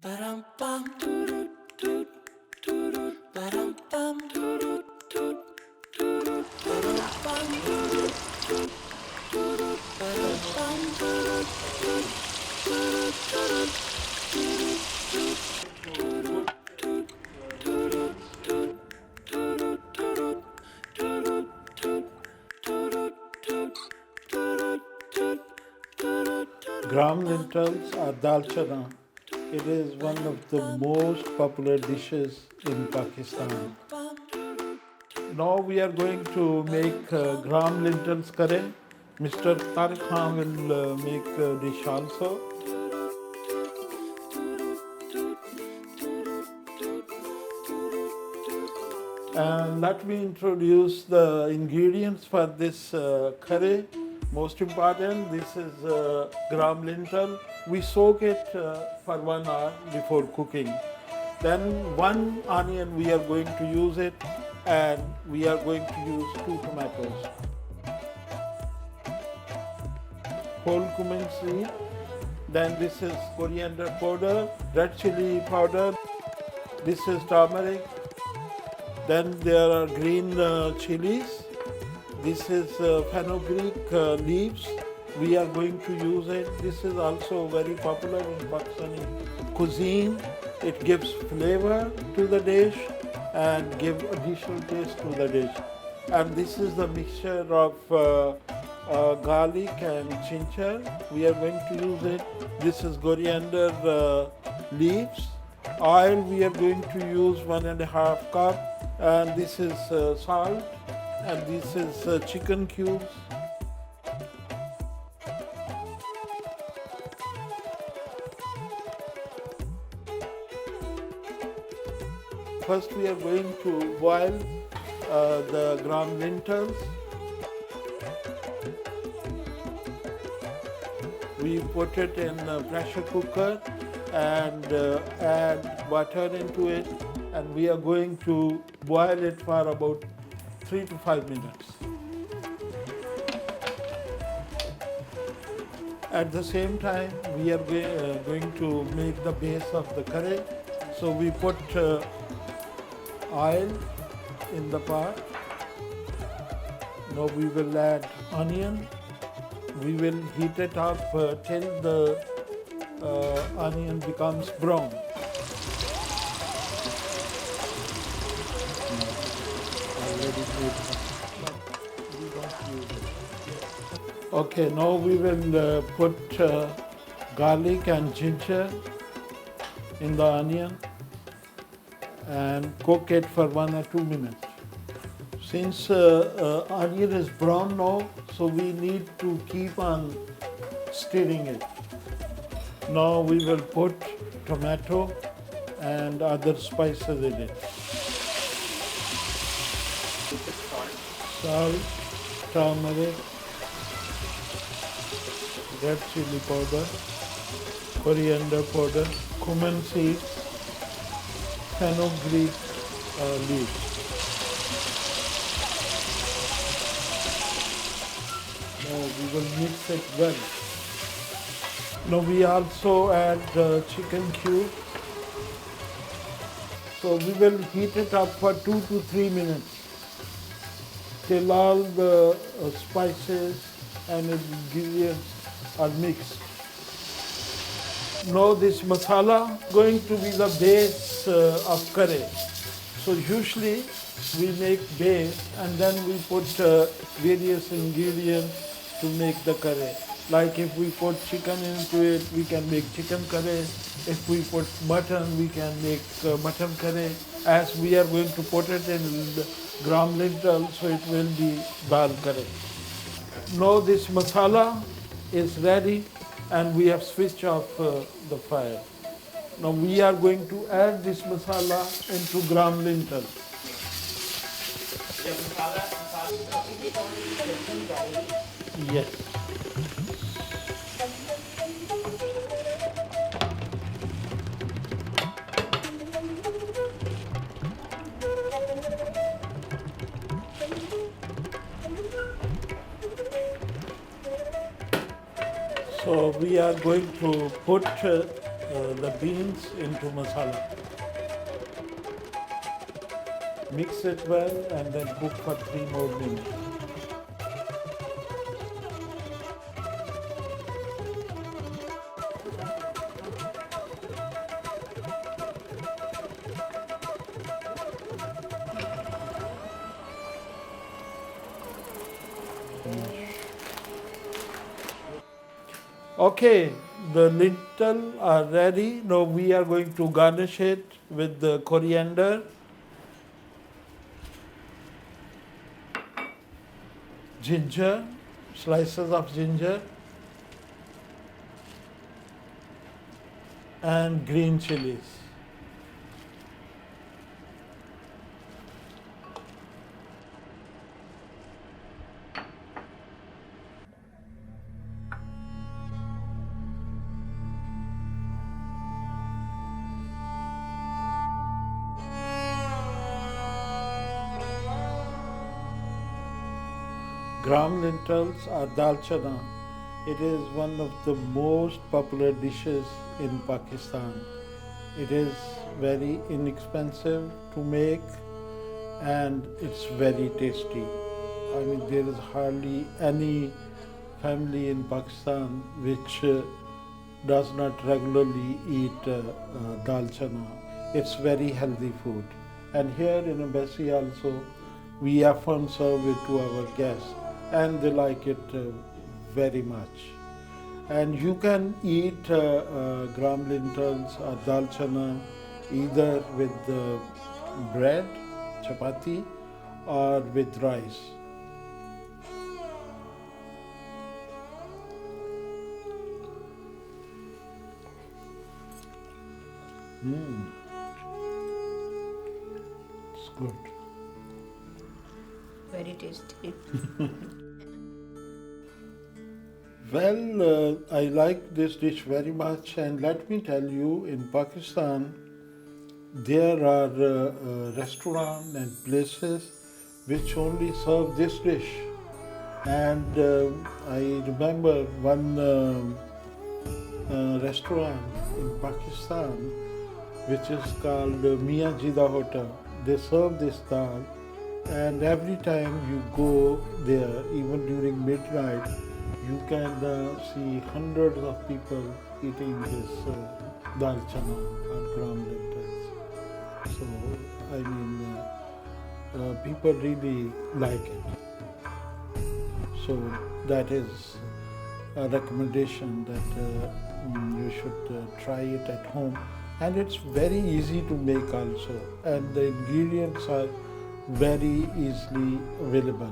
Gram lentils are Daal Chana. It is one of the most popular dishes in Pakistan. Now we are going to make gram lentils curry. Mr. Tariq Khan will make a dish also. And let me introduce the ingredients for this curry. Most important, this is gram lentil. We soak it for 1 hour before cooking. Then 1 onion we are going to use it, and we are going to use 2 tomatoes. Whole cumin seed. Then this is coriander powder, red chili powder. This is turmeric. Then there are green chilies. This is fenugreek leaves. We are going to use it. This is also very popular in Pakistani cuisine. It gives flavor to the dish and gives additional taste to the dish. And this is the mixture of garlic and ginger. We are going to use it. This is coriander leaves. Oil we are going to use 1.5 cup. And this is salt. And this is chicken cubes. First we are going to boil the gram lentils. We put it in a pressure cooker and add water into it, and we are going to boil it for about 3 to 5 minutes. At the same time, we are going to make the base of the curry. So we put oil in the pot. Now we will add onion. We will heat it up till the onion becomes brown. Okay, now we will put garlic and ginger in the onion and cook it for 1 or 2 minutes. Since onion is brown now, so we need to keep on stirring it. Now we will put tomato and other spices in it. Salt, turmeric, red chili powder, coriander powder, cumin seeds, fenugreek leaves. Now we will mix it well. Now we also add chicken cubes. So we will heat it up for 2 to 3 minutes till all the spices and ingredients are mixed. Now this masala going to be the base of curry. So usually we make base and then we put various ingredients to make the curry. Like if we put chicken into it, we can make chicken curry. If we put mutton, we can make mutton curry. As we are going to put it in the gram lentil, so it will be dal curry. Now this masala is ready and we have switched off the fire. Now we are going to add this masala into gram lentil. Yes. So we are going to put the beans into masala. Mix it well and then cook for 3 more minutes. Okay, the lentil are ready. Now we are going to garnish it with the coriander, ginger, slices of ginger, and green chilies. Gram lentils are Daal Chana. It is one of the most popular dishes in Pakistan. It is very inexpensive to make and it's very tasty. I mean, there is hardly any family in Pakistan which does not regularly eat Daal Chana. It's very healthy food. And here in Embassy also, we often serve it to our guests and they like it very much. And you can eat gram lentils or Daal Chana either with bread, chapati, or with rice. It's good. Very tasty. Well, I like this dish very much, and let me tell you, in Pakistan, there are restaurants and places which only serve this dish. And I remember one restaurant in Pakistan which is called Mia Jida Hotel. They serve this dal, and every time you go there, even during midnight, you can see hundreds of people eating this Daal Chana or gram lentils. So, I mean, people really like it. So, that is a recommendation that you should try it at home. And it's very easy to make also. And the ingredients are very easily available.